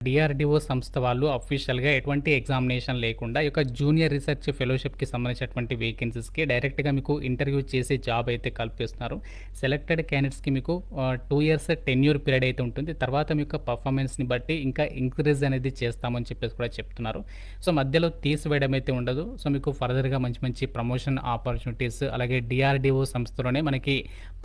DRDO సంస్థ వాళ్ళు అఫీషియల్‌గా ఎటువంటి ఎగ్జామినేషన్ లేకుండా ఈ యొక్క జూనియర్ రీసెర్చ్ ఫెలోషిప్‌కి సంబంధించినటువంటి వేకెన్సీస్‌కి డైరెక్ట్‌గా మీకు ఇంటర్వ్యూ చేసి జాబ్ అయితే కల్పిస్తున్నారు. సెలెక్టెడ్ క్యాండిడేట్స్‌కి మీకు 2 ఇయర్స్ టెన్యూర్ పీరియడ్ అయితే ఉంటుంది. తర్వాత మీ యొక్క పర్ఫార్మెన్స్‌ని బట్టి ఇంకా ఇంక్రీజ్ అనేది చేస్తామని చెప్పేసి కూడా చెప్తున్నారు. సో, మధ్యలో తీసివేయడం అయితే ఉండదు. సో, మీకు ఫర్దర్‌గా మంచి మంచి ప్రమోషన్ ఆపర్చునిటీస్ అలాగే డిఆర్‌డిఓ సంస్థలోనే మనకి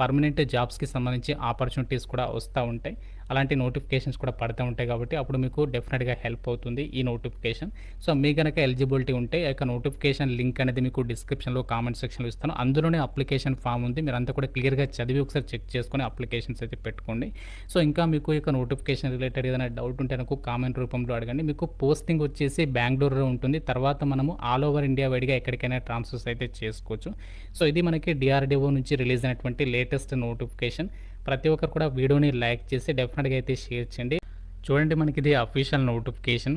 పర్మనెంట్ జాబ్స్‌కి సంబంధించి ఆపర్చునిటీస్ కూడా వస్తా ఉంటాయి. అలాంటి నోటిఫికేషన్స్ కూడా పడతా ఉంటాయి కాబట్టి అప్పుడు మీకు డెఫినెట్‌గా హెల్ప్ అవుతుంది ఈ నోటిఫికేషన్. సో, మీకు గనక ఎలిజిబిలిటీ ఉంటే ఆ యొక్క నోటిఫికేషన్ లింక్ అనేది మీకు డిస్క్రిప్షన్‌లో, కామెంట్ సెక్షన్‌లో ఇస్తాను. అందులోనే అప్లికేషన్ ఫామ్ ఉంది. మీరంతా కూడా క్లియర్‌గా చదివి ఒకసారి చెక్ చేసుకొని అప్లికేషన్స్ అయితే పెట్టుకోండి. సో, ఇంకా మీకు ఈ యొక్క నోటిఫికేషన్ రిలేటెడ్ ఏదైనా డౌట్ ఉంటే నాకు కామెంట్ రూపంలో అడగండి. మీకు పోస్టింగ్ వచ్చేసి బెంగుళూరులో ఉంటుంది. తర్వాత మనము ఆల్ ఓవర్ ఇండియా వైడ్‌గా ఎక్కడికైనా ట్రాన్స్‌ఫర్స్ అయితే చేసుకోవచ్చు. సో, ఇది మనకి డిఆర్‌డిఓ నుంచి రిలీజ్ అయినటువంటి లేటెస్ట్ నోటిఫికేషన్. ప్రతి ఒక్కరు కూడా వీడియోని లైక్ చేసి డెఫినెట్‌గా అయితే షేర్ చేయండి. చూడండి, మనకిది official notification.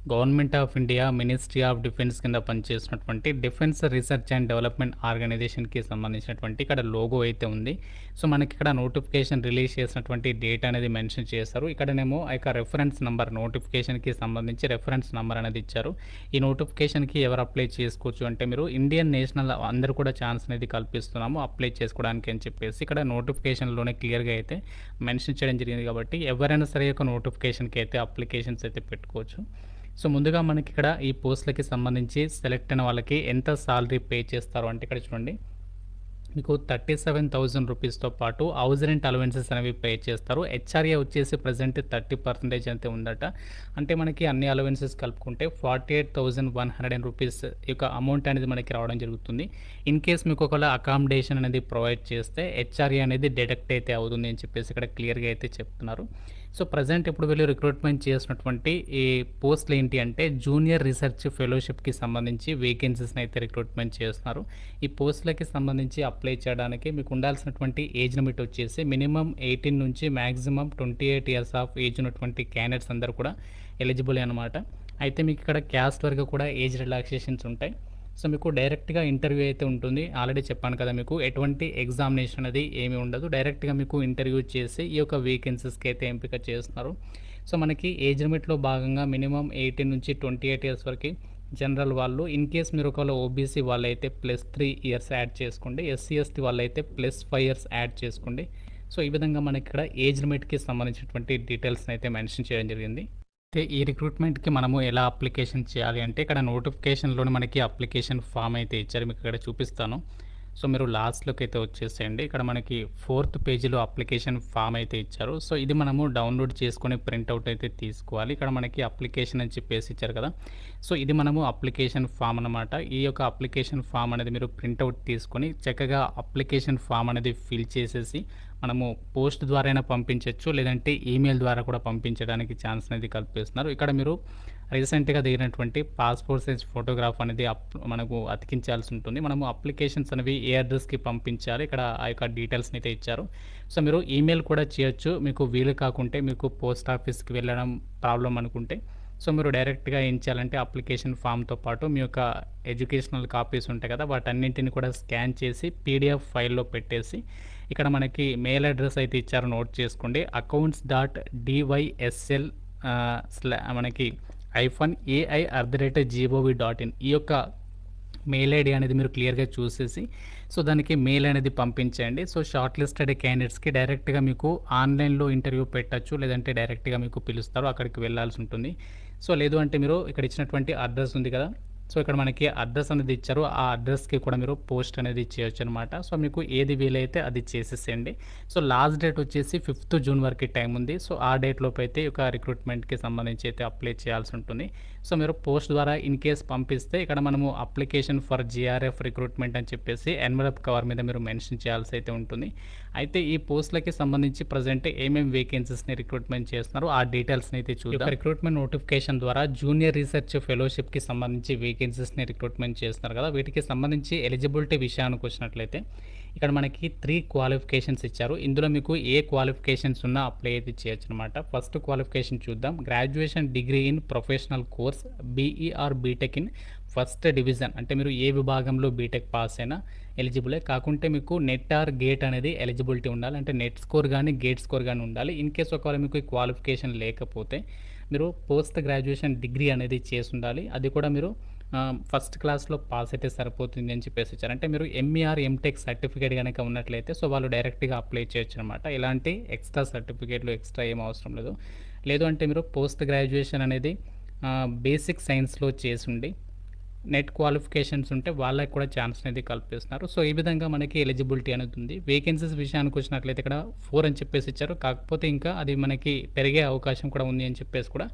Government of India ministry of defence కింద పనిచేస్తున్నటువంటి డిఫెన్స్ రీసెర్చ్ అండ్ డెవలప్మెంట్ ఆర్గనైజేషన్‌కి సంబంధించినటువంటి ఇక్కడ లోగో అయితే ఉంది. సో, మనకిక్కడ నోటిఫికేషన్ రిలీజ్ చేసినటువంటి డేట్ అనేది మెన్షన్ చేశారు. ఇక్కడనేమో ఆ యొక్క రిఫరెన్స్ నంబర్ నోటిఫికేషన్‌కి సంబంధించి రిఫరెన్స్ నంబర్ అనేది ఇచ్చారు. ఈ నోటిఫికేషన్‌కి ఎవరు అప్లై చేసుకోవచ్చు అంటే మీరు ఇండియన్ నేషనల్ అందరూ కూడా ఛాన్స్ అనేది కల్పిస్తున్నాము అప్లై చేసుకోవడానికి అని చెప్పేసి ఇక్కడ నోటిఫికేషన్‌లోనే క్లియర్‌గా అయితే మెన్షన్ చేయడం జరిగింది కాబట్టి ఎవరైనా సరే ఈ యొక్క నోటిఫికేషన్‌కి అయితే అప్లికేషన్స్ అయితే పెట్టుకోవచ్చు. సో, ముందుగా మనకిక్కడ ఈ పోస్ట్‌లకి సంబంధించి సెలెక్ట్ అయిన వాళ్ళకి ఎంత సాలరీ పే చేస్తారు అంటే ఇక్కడ చూడండి. మీకు 37,000 రూపీస్‌తో పాటు హౌస్ రెంట్ అలవెన్సెస్ అనేవి పే చేస్తారు. హెచ్ఆర్ఏ వచ్చేసి ప్రెజెంట్ 30% అయితే ఉందట. అంటే మనకి అన్ని అలవెన్సెస్ కలుపుకుంటే 48,100 రూపీస్ ఈ యొక్క అమౌంట్ అనేది మనకి రావడం జరుగుతుంది. ఇన్ కేస్ మీకు ఒకవేళ అకామిడేషన్ అనేది ప్రొవైడ్ చేస్తే హెచ్ఆర్ఏ అనేది డిడక్ట్ అయితే అవుతుంది అని చెప్పేసి ఇక్కడ క్లియర్‌గా అయితే చెప్తున్నారు. సో, ప్రెజెంట్ ఇప్పుడు వీళ్ళు రిక్రూట్మెంట్ చేసినటువంటి ఈ పోస్టులు ఏంటి అంటే జూనియర్ రీసెర్చ్ ఫెలోషిప్‌కి సంబంధించి వేకెన్సీస్‌ని అయితే రిక్రూట్మెంట్ చేస్తున్నారు. ఈ పోస్టులకి సంబంధించి అప్లై చేయడానికి మీకు ఉండాల్సినటువంటి ఏజ్ లిమిట్ వచ్చేసి మినిమమ్ 18 నుంచి మాక్సిమం 28 ఇయర్స్ ఆఫ్ ఏజ్ ఉన్నటువంటి క్యాండిడేట్స్ అందరూ కూడా ఎలిజిబుల్ అనమాట. అయితే మీకు ఇక్కడ క్యాస్ట్ వరకు కూడా ఏజ్ రిలాక్సేషన్స్ ఉంటాయి. సో, మీకు డైరెక్ట్‌గా ఇంటర్వ్యూ అయితే ఉంటుంది. ఆల్రెడీ చెప్పాను కదా మీకు ఎటువంటి ఎగ్జామినేషన్ అనేది ఏమీ ఉండదు. డైరెక్ట్‌గా మీకు ఇంటర్వ్యూ చేసి ఈ యొక్క వేకెన్సీస్‌కి అయితే ఎంపిక చేస్తున్నారు. సో, మనకి ఏజ్ లిమిట్‌లో భాగంగా మినిమమ్ 18 నుంచి 28 ఇయర్స్ వరకి జనరల్ వాళ్ళు. ఇన్ కేస్ మీరు ఒకవేళ ఓబీసీ వాళ్ళైతే +3 ఇయర్స్ యాడ్ చేసుకోండి. ఎస్సీ, ఎస్టీ వాళ్ళైతే +5 ఇయర్స్ యాడ్ చేసుకోండి. సో, ఈ విధంగా మనకిక్కడ ఏజ్ లిమిట్‌కి సంబంధించినటువంటి డీటెయిల్స్‌ని అయితే మెన్షన్ చేయడం జరిగింది. అయితే ఈ రిక్రూట్మెంట్‌కి మనము ఎలా అప్లికేషన్ చేయాలి అంటే ఇక్కడ నోటిఫికేషన్‌లోనే మనకి అప్లికేషన్ ఫామ్ అయితే ఇచ్చారు. మీకు ఇక్కడ చూపిస్తాను. సో, మీరు లాస్ట్‌లోకి అయితే వచ్చేసేయండి. ఇక్కడ మనకి 4థ్ పేజీలో అప్లికేషన్ ఫామ్ అయితే ఇచ్చారు. సో, ఇది మనము డౌన్లోడ్ చేసుకొని ప్రింట్‌ఔట్ అయితే తీసుకోవాలి. ఇక్కడ మనకి అప్లికేషన్ అని చెప్పేసి ఇచ్చారు కదా! సో, ఇది మనము అప్లికేషన్ ఫామ్ అనమాట. ఈ యొక్క అప్లికేషన్ ఫామ్ అనేది మీరు ప్రింట్‌ఔట్ తీసుకొని చక్కగా అప్లికేషన్ ఫామ్ అనేది ఫిల్ చేసేసి మనము పోస్ట్ ద్వారా అయినా పంపించొచ్చు. లేదంటే ఈమెయిల్ ద్వారా కూడా పంపించడానికి ఛాన్స్ అనేది కల్పిస్తున్నారు. ఇక్కడ మీరు రీసెంట్‌గా దిగినటువంటి పాస్‌పోర్ట్ సైజ్ ఫోటోగ్రాఫ్ అనేది మనకు అతికించాల్సి ఉంటుంది. మనము అప్లికేషన్స్ అనేవి ఏ అడ్రస్‌కి పంపించాలి ఇక్కడ ఆ యొక్క డీటెయిల్స్‌ని అయితే ఇచ్చారు. సో, మీరు ఈమెయిల్ కూడా చేయొచ్చు. మీకు వీలు కాకుంటే మీకు పోస్ట్ ఆఫీస్‌కి వెళ్ళడం ప్రాబ్లమ్ అనుకుంటే సో, మీరు డైరెక్ట్‌గా ఏం చేయాలంటే అప్లికేషన్ ఫామ్‌తో పాటు మీ యొక్క ఎడ్యుకేషనల్ కాపీస్ ఉంటాయి కదా! వాటన్నింటిని కూడా స్కాన్ చేసి పీడీఎఫ్ ఫైల్‌లో పెట్టేసి ఇక్కడ మనకి మెయిల్ అడ్రస్ అయితే ఇచ్చారు, నోట్ చేసుకోండి. accounts.dysl మనకి -ai@gov.in ఈ యొక్క మెయిల్ ఐడీ అనేది మీరు క్లియర్‌గా చూసేసి సో, దానికి మెయిల్ అనేది పంపించండి. సో, షార్ట్ లిస్టెడ్ క్యాండిడేట్స్‌కి డైరెక్ట్‌గా మీకు ఆన్‌లైన్‌లో ఇంటర్వ్యూ పెట్టొచ్చు. లేదంటే డైరెక్ట్‌గా మీకు పిలుస్తారు. అక్కడికి వెళ్ళాల్సి ఉంటుంది. సో, లేదు అంటే మీరు ఇక్కడ ఇచ్చినటువంటి అడ్రస్ ఉంది కదా! సో, ఇక్కడ మనకి అడ్రస్ అనేది ఇచ్చారు. ఆ అడ్రస్‌కి కూడా మీరు పోస్ట్ అనేది చేయొచ్చనమాట. సో, మీకు ఏది వీలైతే అది చేసేసేయండి. సో, లాస్ట్ డేట్ వచ్చేసి 5th జూన్ వరకి టైం ఉంది. సో, ఆ డేట్‌లోపు అయితే ఈ యొక్క రిక్రూట్మెంట్‌కి సంబంధించి అయితే అప్లై చేయాల్సి ఉంటుంది. సో, మీరు పోస్ట్ ద్వారా ఇన్ కేస్ పంపిస్తే ఇక్కడ మనము అప్లికేషన్ ఫర్ జీఆర్ఎఫ్ రిక్రూట్మెంట్ అని చెప్పేసి ఎన్వలప్ కవర్ మీద మీరు మెన్షన్ చేయాల్సి అయితే ఉంటుంది. అయితే ఈ పోస్టులకి సంబంధించి ప్రెజెంట్ ఏమేమి వేకెన్సీస్‌ని రిక్రూట్మెంట్ చేస్తున్నారు ఆ డీటెయిల్స్‌ని అయితే చూద్దాం. రిక్రూట్మెంట్ నోటిఫికేషన్ ద్వారా జూనియర్ రీసెర్చ్ ఫెలోషిప్‌కి సంబంధించి వేకెన్సీస్‌ని రిక్రూట్మెంట్ చేస్తున్నారు కదా! వీటికి సంబంధించి ఎలిజిబిలిటీ విషయానికి వచ్చినట్లయితే ఇక్కడ మనకి 3 క్వాలిఫికేషన్స్ ఇచ్చారు. ఇందులో మీకు ఏ క్వాలిఫికేషన్స్ ఉన్నా అప్లై అయితే చేయొచ్చనమాట. ఫస్ట్ క్వాలిఫికేషన్ చూద్దాం. Graduation degree in professional course BE or BTech in first division. అంటే మీరు ఏ విభాగంలో బీటెక్ పాస్ అయినా ఎలిజిబులే. కాకుంటే మీకు నెట్ ఆర్ గేట్ అనేది ఎలిజిబిలిటీ ఉండాలి. అంటే నెట్ స్కోర్ గానీ, గేట్ స్కోర్ గానీ ఉండాలి. ఇన్ కేస్ ఒకవేళ మీకు ఈ క్వాలిఫికేషన్ లేకపోతే మీరు పోస్ట్ గ్రాడ్యుయేషన్ డిగ్రీ అనేది చేసుండాలి. అది కూడా మీరు ఫస్ట్ క్లాస్‌లో పాస్ అయితే సరిపోతుంది అని చెప్పేసి ఇచ్చారు. అంటే మీరు ఎంఈఆర్, ఎంటెక్ సర్టిఫికేట్ గనక ఉన్నట్లయితే సో వాళ్ళు డైరెక్ట్‌గా అప్లై చేయొచ్చనమాట. ఎలాంటి ఎక్స్‌ట్రా సర్టిఫికేట్‌లు ఎక్స్‌ట్రా ఏం అవసరం లేదు. లేదు అంటే మీరు పోస్ట్ గ్రాడ్యుయేషన్ అనేది బేసిక్ సైన్స్‌లో చేసుండి నెట్ క్వాలిఫికేషన్స్ ఉంటే వాళ్ళకి కూడా ఛాన్స్ అనేది కల్పిస్తున్నారు. సో, ఈ విధంగా మనకి ఎలిజిబిలిటీ అనేది ఉంది. వేకెన్సీస్ విషయానికి వచ్చినట్లయితే ఇక్కడ 4 అని చెప్పేసి ఇచ్చారు. కాకపోతే ఇంకా అది మనకి పెరిగే అవకాశం కూడా ఉంది అని చెప్పేసి కూడా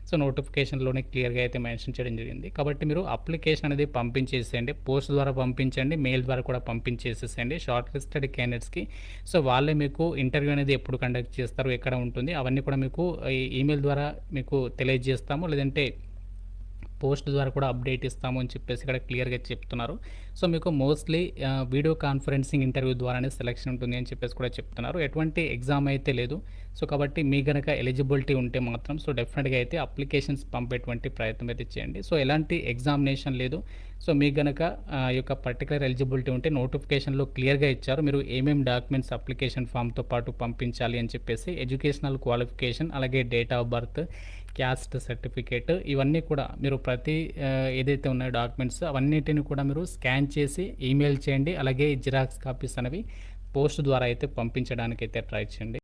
సో, నోటిఫికేషన్‌లోనే క్లియర్‌గా అయితే మెన్షన్ చేయడం జరిగింది. కాబట్టి మీరు అప్లికేషన్ అనేది పంపించేసేయండి. పోస్ట్ ద్వారా పంపించండి. మెయిల్ ద్వారా కూడా పంపించేసేసేయండి. షార్ట్ లిస్టెడ్ క్యాండిడేట్స్‌కి. సో, వాళ్ళే మీకు ఇంటర్వ్యూ అనేది ఎప్పుడు కండక్ట్ చేస్తారు, ఎక్కడ ఉంటుంది అవన్నీ కూడా మీకు ఈమెయిల్ ద్వారా మీకు తెలియజేస్తాము. లేదంటే పోస్ట్ ద్వారా కూడా అప్డేట్ ఇస్తాము అని చెప్పేసి ఇక్కడ క్లియర్‌గా చెప్తున్నారు. సో, మీకు మోస్ట్‌లీ వీడియో కాన్ఫరెన్సింగ్ ఇంటర్వ్యూ ద్వారానే సెలక్షన్ ఉంటుంది అని చెప్పేసి కూడా చెప్తున్నారు. ఎటువంటి ఎగ్జామ్ అయితే లేదు. సో, కాబట్టి మీకు గనక ఎలిజిబిలిటీ ఉంటే మాత్రం సో, డెఫినిట్‌గా అయితే అప్లికేషన్స్ పంపేటువంటి ప్రయత్నం అయితే చేయండి. సో, ఎలాంటి ఎగ్జామినేషన్ లేదు. సో, మీకు గనక ఈ యొక్క పర్టిక్యులర్ ఎలిజిబిలిటీ ఉంటే నోటిఫికేషన్‌లో క్లియర్‌గా ఇచ్చారు. మీరు ఏమేం డాక్యుమెంట్స్ అప్లికేషన్ ఫామ్‌తో పాటు పంపించాలి అని చెప్పేసి ఎడ్యుకేషనల్ క్వాలిఫికేషన్ అలాగే date of birth, caste certificate ఇవన్నీ కూడా మీరు ప్రతి ఏదైతే ఉన్నాయో డాక్యుమెంట్స్ అవన్నిటిని కూడా మీరు స్కాన్ చేసి ఈమెయిల్ చేయండి. అలాగే జిరాక్స్ కాపీస్ అనేవి పోస్ట్ ద్వారా అయితే పంపించడానికైతే ట్రై చేయండి.